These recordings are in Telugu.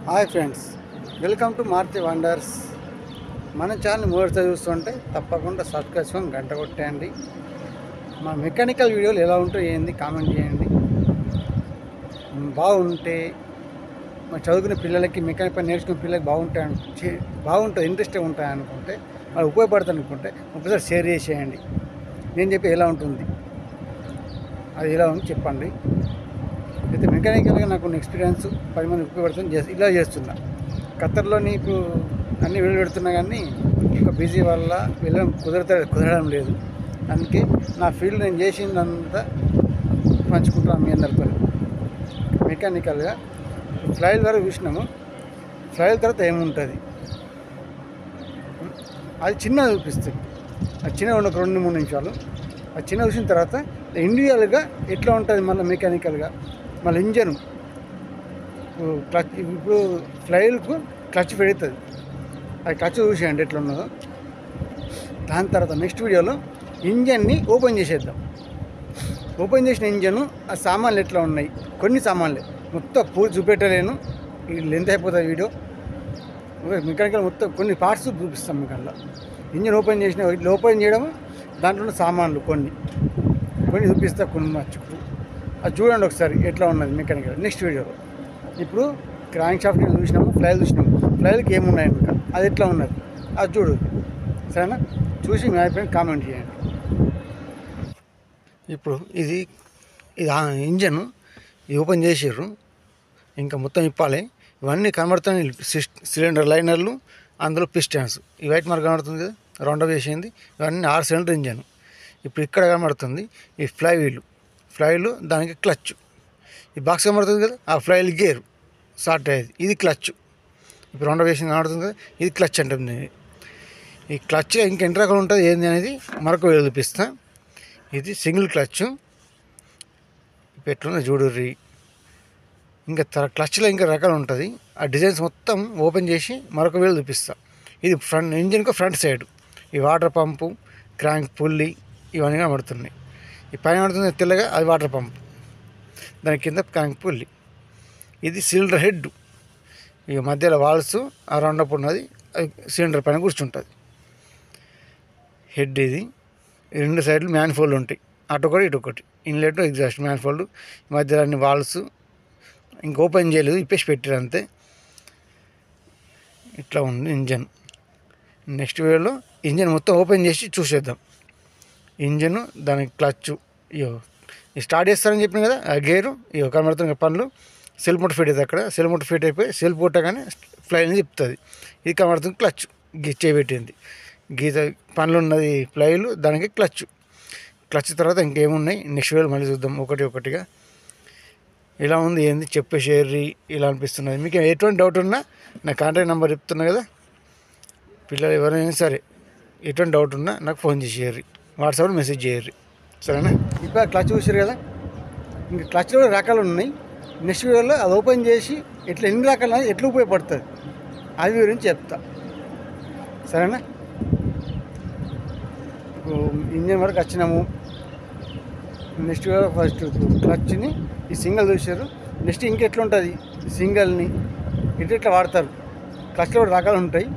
Hi friends, welcome to Maruti wonders. మన ఛానల్ మొదటిసారి చూస్తుంటే తప్పకుండా సబ్స్క్రైబ్ చేసుకొని గంట కొట్టేయండి. మా మెకానికల్ వీడియోలు ఎలా ఉంటాయో ఏంది కామెంట్ చేయండి. బాగుంటే మా చదువుకునే పిల్లలకి మెకానిక్ పని నేర్చుకునే పిల్లలకి బాగుంటుంది, ఇంట్రెస్ట్గా ఉంటాయి అనుకుంటే, వాళ్ళు ఉపయోగపడుతుంది అనుకుంటే ఒకసారి షేర్ చేసేయండి. నేను చెప్పి ఎలా ఉంటుంది అది ఎలా ఉంది చెప్పండి. అయితే మెకానికల్గా నాకు ఎక్స్పీరియన్స్ 10 మంది ఉపయోగపడుతుంది ఇలా చేస్తున్నా. ఖత్తర్లోని ఇప్పుడు అన్నీ పెడుతున్నా కానీ ఒక బిజీ వల్ల కుదరడం లేదు. అందుకే నా ఫీల్డ్ నేను చేసిందంతా పంచుకుంటున్నాను మీ అందరితో. మెకానికల్గా ఫ్లైల్ వరకు చూసినాము. ఫ్లైల్ తర్వాత ఏముంటుంది అది చిన్నగా చూపిస్తుంది. అది చిన్నగా ఒక 2-3 నిమిషాలు అది చిన్న చూసిన తర్వాత ఇండివిజువల్గా ఎట్లా ఉంటుంది మళ్ళీ మెకానికల్గా మళ్ళీ ఇంజను క్లచ్. ఇప్పుడు ఫ్లైల్కు క్లచ్ పెడుతుంది, అది క్లచ్ చూసేయండి ఎట్లా ఉన్నదో. దాని తర్వాత నెక్స్ట్ వీడియోలో ఇంజన్ని ఓపెన్ చేసేద్దాం. ఓపెన్ చేసిన ఇంజను ఆ సామాన్లు ఎట్లా ఉన్నాయి, కొన్ని సామాన్లే మొత్తం పూర్తి చూపెట్టలేను, లెంత్ అయిపోతుంది వీడియో. మెకానికల్ మొత్తం కొన్ని పార్ట్స్ చూపిస్తాం మీకు. అలా ఇంజన్ ఓపెన్ చేసిన ఇట్లా ఓపెన్ చేయడం, దాంట్లో ఉన్న సామాన్లు కొన్ని చూపిస్తా, కొన్ని మర్చిపోయి అది చూడండి ఒకసారి ఎట్లా ఉన్నది మెకానికల్ నెక్స్ట్ వీడియోలో. ఇప్పుడు క్రాంక్ షాఫ్ట్ చూసినాము, ఫ్లైల్ చూసినాము. ఫ్లైల్కి ఏమున్నాయి ఇంకా అది ఎట్లా ఉన్నది అది చూడు, సరేనా? చూసి మీ అభిప్రాయం కామెంట్ చేయండి. ఇప్పుడు ఇది ఇంజను ఇది ఓపెన్ చేసారు, ఇంకా మొత్తం ఇప్పాలి. ఇవన్నీ కనబడుతున్నాయి, సిలిండర్ లైనర్లు, అందులో పిస్టన్స్. ఈ వైట్ మార్క్ కనబడుతుంది కదా, రౌండప్ చేసింది. ఇవన్నీ 6 సిలిండర్ ఇంజన్. ఇప్పుడు ఇక్కడ కనబడుతుంది ఈ ఫ్లైలు, దానికి క్లచ్. ఈ బాక్స్ కనబడుతుంది కదా, ఆ ఫ్లైల్ గేరు స్టార్ట్ అయ్యేది, ఇది క్లచ్. ఇప్పుడు రౌండప్ చేసింది కనబడుతుంది కదా, ఇది క్లచ్ అంటుంది. ఈ క్లచ్ ఇంకా ఎన్ని రకాలు ఉంటుంది ఏంది అనేది మరొక వీడియో చూపిస్తా. ఇది సింగిల్ క్లచ్, ఇప్పుడు ఎట్లున్నా చూడుర్రి. ఇంకా క్లచ్లో ఇంకా రకాలు ఉంటుంది. ఆ డిజైన్స్ మొత్తం ఓపెన్ చేసి మరొక వీడియో చూపిస్తా. ఇది ఇంజిన్కు ఫ్రంట్ సైడ్. ఈ వాటర్ పంపు, క్రాంక్ పుల్లి ఇవన్నీ కనబడుతున్నాయి. ఈ పైన కనబడుతుంది తెల్లగా, అది వాటర్ పంప్, దాని కింద క్రాంక్ పుల్లి. ఇది సిలిండర్ హెడ్, ఇక మధ్యలో వాల్స్ ఆ రౌండప్ ఉన్నది, అది సిలిండర్ పైన కూర్చుంటుంది హెడ్. ఇది 2 సైడ్లు మ్యాన్ఫోల్డ్ ఉంటాయి, అటొకటి ఇటొకటి, ఇన్లెట్ ఎగ్జాస్ట్ మ్యాన్ఫోల్డ్. మధ్యలో అన్ని వాల్స్ ఇంక ఓపెన్ చేయలేదు, ఇప్పేసి పెట్టారు అంతే. ఇట్లా ఉంది ఇంజన్. నెక్స్ట్ వీడియోలో ఇంజన్ మొత్తం ఓపెన్ చేసి చూసేద్దాం. ఇంజను, దానికి క్లచ్, ఇయో స్టార్ట్ చేస్తారని చెప్పిన కదా, ఆ గేరు ఇయో కనబడుతున్న పనులు. సెల్ఫ్ మోటర్ ఫిట్ అవుతుంది, అక్కడ సెల్ఫ్ మోటర్ ఫిట్ అయిపోయి సెల్ఫ్ కొట్టగానే ఫ్లైని తిప్పుతుంది. ఇది కనబడుతుంది క్లచ్, చేయబెట్టింది గీత పనులు ఉన్నది ఫ్లైలు, దానికి క్లచ్ తర్వాత ఇంకేమున్నాయి నెక్స్ట్ వీడియో మళ్ళీ చూద్దాం ఒకటిగా. ఇలా ఉంది ఏంది చెప్పేసేర్రి, ఇలా అనిపిస్తున్నది. మీకు ఎటువంటి డౌట్ ఉన్నా నా కాంటాక్ట్ నెంబర్ చెప్తున్నా కదా, పిల్లలు ఎవరైనా సరే ఎటువంటి డౌట్ ఉన్నా నాకు ఫోన్ చేసేయర్రి, వాట్సాప్లో మెసేజ్ చేయర్రి, సరేనా? ఇప్పుడు క్లచ్ చూసారు కదా, ఇంకా క్లచ్లో కూడా రకాలు ఉన్నాయి. నెక్స్ట్ వీడియోలో అది ఓపెన్ చేసి ఎన్ని రకాలు ఎట్లా ఉపయోగపడుతుంది అది గురించి చెప్తా, సరేనా? ఇంజన్ వరకు వచ్చినాము. నెక్స్ట్ వీడియో ఫస్ట్ క్లచ్ని ఈ సింగల్ చూసారు. నెక్స్ట్ ఇంకెట్లా ఉంటుంది సింగల్ని ఇట్లా వాడతారు. క్లచ్లో కూడా రకాలు ఉంటాయి,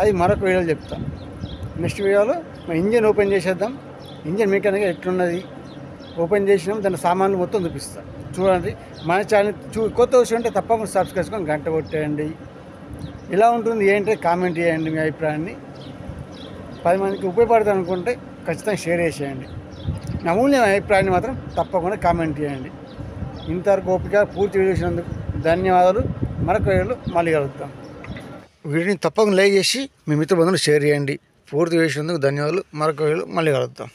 అది మరొక వీడియోలో చెప్తా. నెక్స్ట్ వీడియోలో మా ఇంజన్ ఓపెన్ చేసేద్దాం. ఇంజన్ మెకానిక్ ఎట్లున్నది ఓపెన్ చేసినాం, దాని సామాన్లు మొత్తం చూపిస్తా, చూడండి. మన ఛానల్ కొత్త విషయం అంటే తప్పకుండా సబ్స్క్రైబ్ చేసుకొని గంట కొట్టేయండి. ఎలా ఉంటుంది ఏంటంటే కామెంట్ చేయండి మీ అభిప్రాయాన్ని. 10 మందికి ఉపయోగపడుతుంది అనుకుంటే ఖచ్చితంగా షేర్ చేసేయండి. నా అమూల్య అభిప్రాయాన్ని మాత్రం తప్పకుండా కామెంట్ చేయండి. ఇంతవరకు ఓపిక పూర్తి వీడియో చూసినందుకు ధన్యవాదాలు. మరొక వీడియోలో మళ్ళీ కలుద్దాం. వీడియోని తప్పకుండా లైక్ చేసి మీ మిత్ర బంధువులు షేర్ చేయండి. పూర్తి చేసినందుకు ధన్యవాదాలు. మరొక వీడియోలో మళ్ళీ కలుద్దాం.